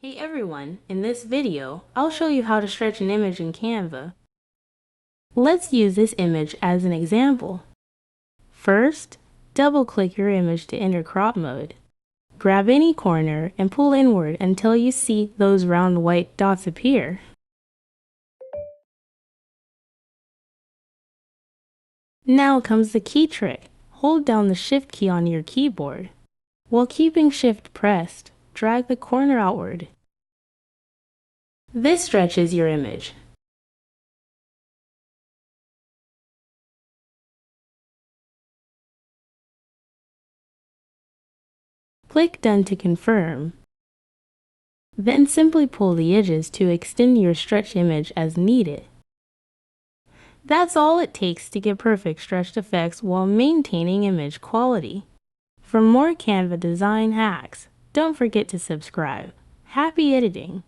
Hey everyone, in this video, I'll show you how to stretch an image in Canva. Let's use this image as an example. First, double-click your image to enter crop mode. Grab any corner and pull inward until you see those round white dots appear. Now comes the key trick. Hold down the Shift key on your keyboard. While keeping Shift pressed, drag the corner outward. This stretches your image. Click Done to confirm. Then simply pull the edges to extend your stretch image as needed. That's all it takes to get perfect stretched effects while maintaining image quality. For more Canva design hacks, don't forget to subscribe. Happy editing!